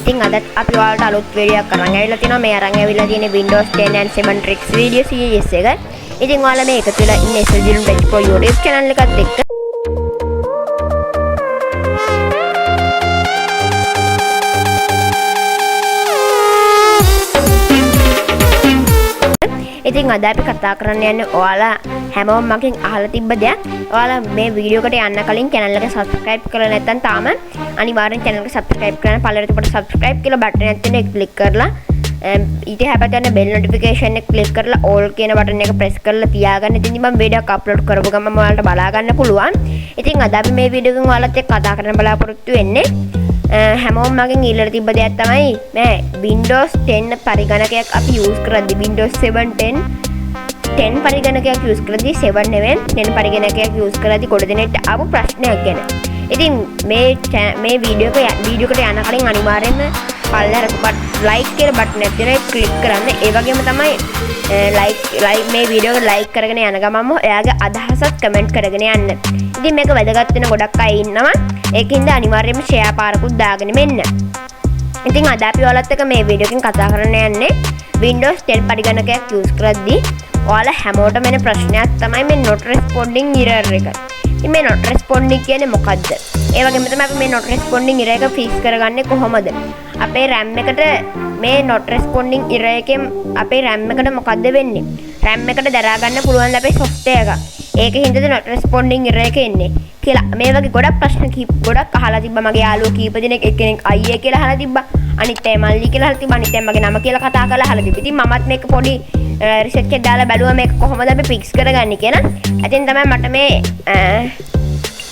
ඉතින් අදත් අපි ඔයාලට අලුත් වීඩියෝ එකක් අරන් ඇවිල්ලා තිනවා. මේ අරන් ඇවිල්ලා තියෙන්නේ Windows 10 and 7 tricks video series එක. ඉතින් ඔයාලා මේ එකතු වෙලා ඉන්නේ Dilum Tech Pro YouTube channel එකත් එක්ක. ඉතින් අද අපි කතා කරන්න යන්නේ ඔයාලා හැමෝම මගෙන් අහලා තිබ්බ දෙයක්. ඔයාලා මේ වීඩියෝ එකට යන්න කලින් channel එක subscribe කරලා නැත්නම් තාම අනිවාර්යෙන් channel එක subscribe කරන්න. පළවෙනි කොට subscribe කියලා බටන් එකක් තියෙන එක click කරලා ඊට හැපැත්තේ යන bell notification එක click කරලා all කියන බටන් එක press කරලා තියාගන්න. ඉතින් මම වීඩියෝ එක upload කරපු ගමන් ඔයාලට බලා ගන්න පුළුවන්. ඉතින් අද අපි මේ වීඩියෝ එකෙන් ඔයාලත් එක්ක කතා කරන්න බලාපොරොත්තු වෙන්නේ හැමෝම මගෙන් ඉල්ලලා තිබ්බ දෙයක් තමයි මේ Windows 10 පරිගණකයක් අපි use කරද්දී Windows 7 10 පරිගණකයක් use කරද්දී 7 නෙවෙයි 10 පරිගණකයක් use කරද්දී කොට දෙනෙට ආපු ප්‍රශ්නයක් ගැන. ඉතින් මේ වීඩියෝ එකට යන කලින් අනිවාර්යයෙන්ම පල්ලෙහාට like කියලා බටන් එක තියෙනවා ඒක click කරන්න. ඒ වගේම තමයි like මේ වීඩියෝ එක like කරගෙන යන ගමන්ම එයාගේ අදහසත් comment කරගෙන යන්න. ඉතින් මේක වැදගත් වෙන ගොඩක් අය ඉන්නවා. ඒකින්ද අනිවාර්යයෙන්ම share පාරකුත් දාගෙන මෙන්න. ඉතින් අද අපි ඔයාලත් එක්ක මේ වීඩියෝ එකෙන් කතා කරන්න යන්නේ Windows 10 පරිගණකයක් use කරද්දී ඔයාලා හැමෝටම එන ප්‍රශ්නයක් තමයි මේ not responding error එක. ඉතින් මේ not responding කියන්නේ මොකද්ද? ඒ වගේම තමයි අපි මේ not responding error එක fix කරගන්නේ කොහොමද? අපේ RAM එකට මේ not responding error එකෙන් අපේ RAM එකට මොකද්ද වෙන්නේ? RAM එකට දරා ගන්න පුළුවන් අපේ software එක. ඒකෙන් හින්දාද not responding error එක එන්නේ කියලා. මේ වගේ ගොඩක් ප්‍රශ්න ගොඩක් අහලා තිබ්බා. මගේ යාළුවෝ කීප දෙනෙක් එක්කෙනෙක් අයියේ කියලා අහලා තිබ්බා. අනිත් අය මල්ලි කියලා අහලා තිබ්බා. අනිත් අය මගේ නම කියලා කතා කරලා අහලා තිබ්බා. ඉතින් මමත් මේක පොඩි රිසර්ච් එකක් දාලා බැලුවා මේක කොහොමද අපි ෆික්ස් කරගන්නේ කියලා. ඉතින් තමයි මට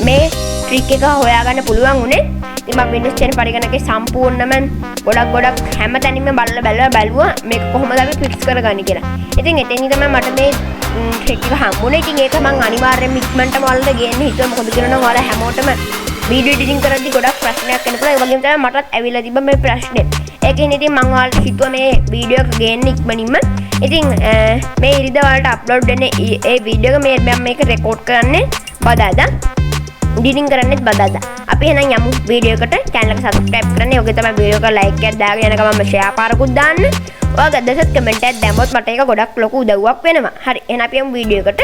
මේ ට්‍රික් එක හොයාගන්න පුළුවන් උනේ. ඉතින් මම Windows 10 පරිගණකේ සම්පූර්ණයෙන්ම ගොඩක් හැම තැනින්ම බලුවා මේක කොහොමද අපි ෆික්ස් කරගන්නේ කියලා. ඉතින් එතෙන්දි තමයි මට මේ ට්‍රික් එක හම්බුනේ. ඉතින් ඒක මම අනිවාර්යයෙන්ම ඉක්මනටම ඔයාලට ගේන්න හිතුවා. මොකද කියනවා ඔයාලා හැමෝටම වීඩියෝ එඩිටින් කරද්දි ගොඩක් ප්‍රශ්නයක් එන්න පුළුවන්. ඒ වගේම තමයි මටත් ඇවිල්ලා තිබ්බ මේ ප්‍රශ්නේ. ඒකෙන් ඉතින් මම ඔයාලට හිතුවා මේ වීඩියෝ එක ගේන්න ඉක්මනින්ම. ඉතින් මේ ඉරිදා ඔයාලට අප්ලෝඩ් වෙන්නේ ඒ වීඩියෝ එක මම මේක රෙකෝඩ් කරන්නේ බදාදා. එඩිටින් කරන්නේත් බදාදා. අපි එහෙනම් යමු වීඩියෝ එකට. channel එක subscribe කරන්න. ඔගේ තමයි වීඩියෝ එක like එකක් දාගෙන යන ගමන්ම share පාරකුත් දාන්න. ඔයාගේ අදහසත් comment එකක් දැම්මොත් මට ඒක ගොඩක් ලොකු උදව්වක් වෙනවා. හරි. එහෙනම් අපි යමු වීඩියෝ එකට.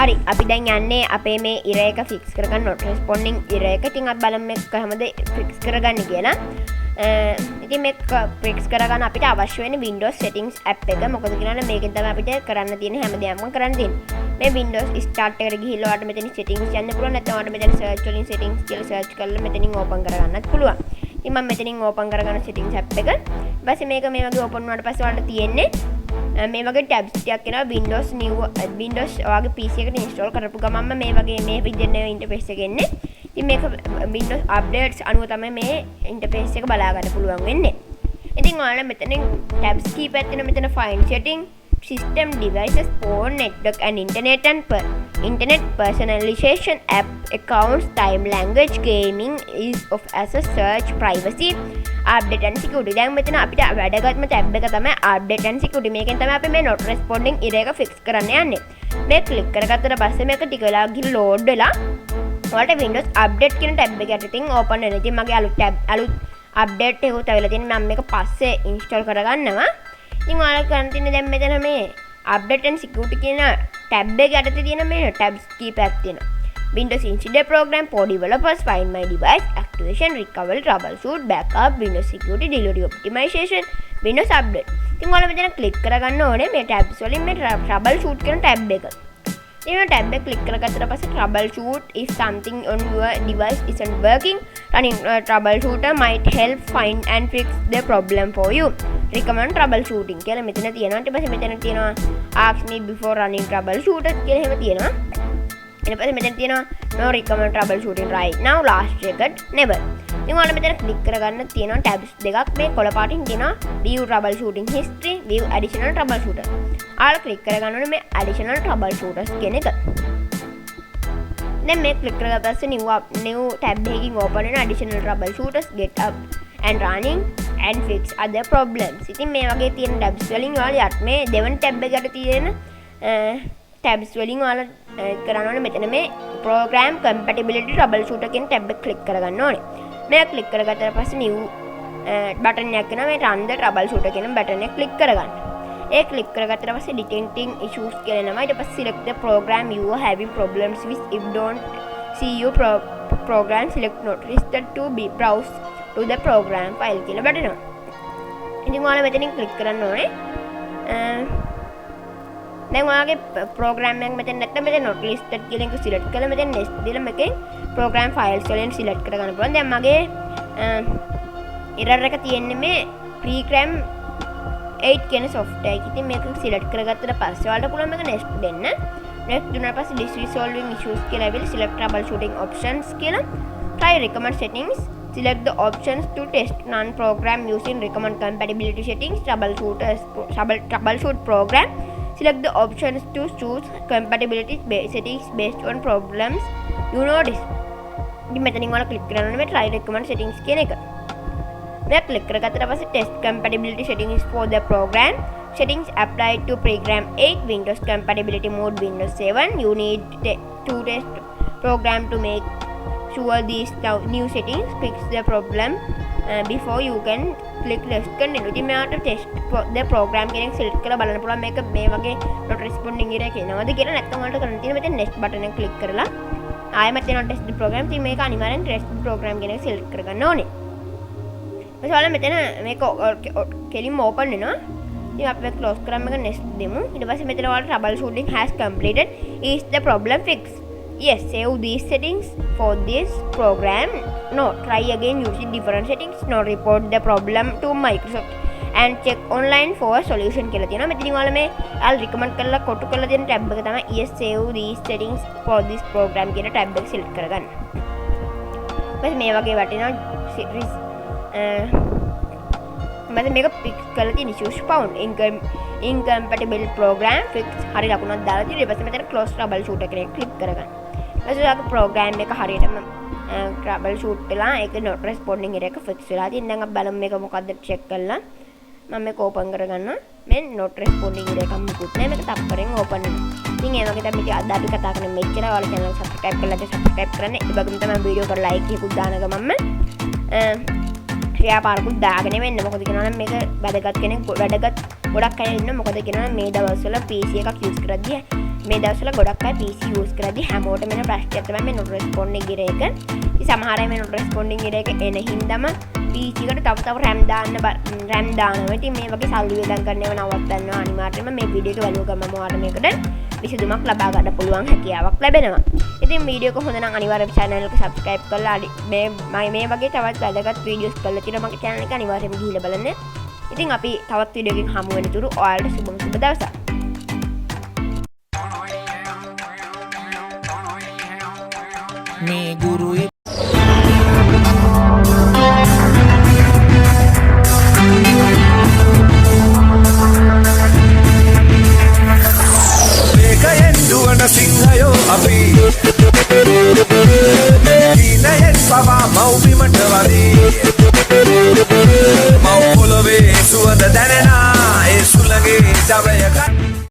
හරි. අපි දැන් යන්නේ අපේ මේ error එක fix කරගන්න not responding error එක. ඉතින් අපි බලමු මේක කොහොමද fix කරගන්නේ කියලා. ඉතින් මේක fix කරගන්න අපිට අවශ්‍ය වෙන්නේ Windows settings app එක. මොකද කියනවනේ මේකෙන් තමයි අපිට කරන්න තියෙන හැමදේම කරන්න තියෙන්නේ. මේ Windows start එකට ගිහිල්ලා ඔයාලට මෙතන settings යන්න පුළුවන්. නැත්නම් ඔයාලට මෙතන search වලින් settings කියලා search කරලා මෙතනින් open කරගන්නත් පුළුවන්. ඉතින් මම මෙතනින් open කරගන්න settings app එක. ඊපස්සේ මේක මේ වගේ open වුණාට පස්සේ ඔයාලට තියෙන්නේ මේ වගේ tabs ටිකක් එනවා. Windows ඔයාගේ PC එකට install කරපු ගමන්ම මේ වගේ මේ විදිහට interface එක එන්නේ. ඉතින් මේක Windows updates අනුව තමයි මේ interface එක බලා ගන්න පුළුවන් වෙන්නේ. ඉතින් ඔයාලා මෙතනින් tabs කීපයක් තියෙනවා. මෙතන find setting, system devices, phone, network and internet personalization, app accounts, time, language, gaming, ease of access, search, privacy, update and security. දැන් මෙතන අපිට වැඩගත්ම tab එක තමයි update and security. මේකෙන් තමයි අපි මේ not responding error එක fix කරන්න යන්නේ. මේ click කරගත්තට පස්සේ මේක ටික වෙලා ගිහින් load වෙලා ඔයාලට Windows update කියන tab එක යටින් open වෙනවා. ඉතින් මගේ අලුත් update එකකුත් ඇවිල්ලා තියෙනවා. මම මේක පස්සේ install කරගන්නවා. ඉතින් ඔයාලා කරන්න තියෙන්නේ දැන් මෙතන මේ update and security කියන tab එක යටතේ තියෙන මේ tabs කීපයක් තියෙනවා. Windows Insider Program, for developers, Find My Device, Activation, Recovery, Troubleshoot, Backup, Windows Security, Delivery Optimization, Windows Update. ඉතින් ඔයාලා මෙතන click කරගන්න ඕනේ මේ tabs වලින් මේ Troubleshoot කියන tab එක. ඉතින් tab එක click කරගත්තට පස්සේ Troubleshoot if something on your device isn't working. Running troubleshooter might help find and fix the problem for you. Recommend troubleshooting කියලා මෙතන තියෙනවා. ඊට පස්සේ මෙතන තියෙනවා ask me before running troubleshooter කියලා එහෙම තියෙනවා. ඊට පස්සේ මෙතන තියෙනවා no recommend troubleshooting right now, last checked, never. ඉතින් ඔයාලා මෙතන click කරගන්න තියෙනවා tabs දෙකක්. මේ කොළ පාටින් තියෙනවා view troubleshooting history, view additional troubleshooter. ඔයාලා click කරගන්න ඕනේ මේ additional troubleshooters කියන එක. දැන් මේ click කරලා පස්සේ new tab එකකින් open වෙන additional troubleshooters, get up and running and fix other problems. ඉතින් මේ වගේ තියෙන tabs වලින් ඔයාලා මේ දෙවන tab එකට තියෙන tabs වලින් ඔයාලා කරන්න ඕනේ මෙතන මේ program compatibility troubleshooter කියන tab එක click කරගන්න ඕනේ. මේ ක්ලික් කරගත්තට පස්සේ new බටන් එකක් එනවා. මේ run the troubleshooter කියන බටන් එක ක්ලික් කරගන්න. ඒ ක්ලික් කරගත්තට පස්සේ detecting issues කියලා එනවා. ඊට පස්සේ select the program you are having problems with. If don't see your program, select not listed to be browse to the program file කියලා බටනවා. ඉතින් ඔයාලා මෙතනින් ක්ලික් කරන්න ඕනේ. දැන් ඔයාගේ ප්‍රෝග්‍රෑම් එක මෙතන නැත්නම් මෙතන not listed කියලා එක සිලෙක්ට් කරලා මෙතන next දීලා මේකෙන් ප්‍රෝග්‍රෑම් ෆයිල්ස් වලින් සිලෙක්ට් කරගන්න පුළුවන්. දැන් මගේ error එක තියෙන්නේ මේ program 8 කියන software එක. ඉතින් මේක සිලෙක්ට් කරගත්තට පස්සේ ඔයාලට පුළුවන් මේක next දෙන්න. next දුන්නාට පස්සේ this resolving issues කියලා ඇවිල්ලා select troubleshooting options කියලා try recommend settings. Select the options to test non-program using recommend compatibility settings. Troubleshoot program. Select the options to choose compatibility settings based on problems you notice. ඉතින් මෙතනින් ඔයාලා click කරන්න ඕනේ මේ try recommend settings කියන එක. මේ click කරගත්තට පස්සේ test compatibility settings for the program. Settings applied to program 8 Windows compatibility mode Windows 7. You need to test program to make sure these new settings fix the problem before you can click next continue. ඉතින් මෙයාට test the program කියන එක select කරලා බලන්න පුළුවන් මේක මේ වගේ not responding error එක එනවද කියලා. නැත්නම් ඔයාලට කරන්න තියෙන්නේ මෙතන next button එක click කරලා ආයෙත් එනවා test the program. ඉතින් මේක අනිවාර්යෙන් test the program කියන එක select කරගන්න ඕනේ. ඊට ඔයාලා මෙතන මේක කෙලින්ම open වෙනවා. ඉතින් අපි මේක close කරාම මේක next දෙමු. ඊට පස්සේ මෙතන ඔයාලට troubleshooting has completed. Is the problem fixed? Yes, save these settings for this program. No, try again using different settings. No, report the problem to Microsoft and check online for a solution කියලා තියෙනවා. මෙතනින් ඔයාලා මේ recommend කරලා කොටු කරලා තියෙන tab එක තමයි yes, save these settings for this program කියන tab එක select කරගන්න. ඊපස්සේ මේ වගේ වටිනා series මම මේක fix කරලා තියෙන issues found incompatible program fix හරි ලකුණක් දාලා තියෙනවා. ඊපස්සේ මෙතන close troubleshooter කියන එක click කරගන්න. ඊට ප්‍රෝග්‍රෑම් එක හරියටම ට්‍රබල් ෂූට් වෙලා ඒක not responding error එක fix වෙලා තියෙනවා. දැන් අපි බලමු මේක මොකද්ද check කරලා. මම මේක open කරගන්නවා. මේ not responding error එකක් මුකුත් නැහැ. මේක තප්පරෙන් open වෙනවා. ඉතින් ඒ වගේ තමයි අද අපි කතා කරන්නේ මෙච්චර. ඔයාලා channel එක subscribe කරලා subscribe කරන්න. ඒ වගේම තමයි වීඩියෝ එකට like එකකුත් දාන ගමන්ම ෂෙයා පාරකුත් දාගෙන වෙන්න. මොකද කියනවනම් මේක වැදගත් ගොඩක් අය ඉන්න. මොකද කියනවනම් මේ දවස්වල PC එකක් use කරද්දී මේ දවස්වල ගොඩක් අය PC use කරද්දී හැමෝටම එන ප්‍රශ්නයක් තමයි මේ not responding error එක. ඉතින් සමහර අය මේ not responding error එක එන හින්දාම PC එකට තව RAM දානවා. ඉතින් මේ වගේ සල්ලි වේදම් කරන ඒවා නවත්තනවා. අනිවාර්යයෙන්ම මේ වීඩියෝ එක බලුව ගමන් ඔයාලට මේකට විසඳුමක් ලබා ගන්න පුළුවන් හැකියාවක් ලැබෙනවා. ඉතින් වීඩියෝ එක හොඳ නම් අනිවාර්යයෙන් channel එක subscribe කරලා මේ වගේ තවත් වැදගත් වීඩියෝස් කරලා තියෙනවා මගේ channel එක අනිවාර්යයෙන්ම ගිහිල්ලා බලන්න. ඉතින් අපි තවත් වීඩියෝ එකකින් හමු වෙන තුරු ඔයාලට සුබ දවසක්. මේ ගුරුයි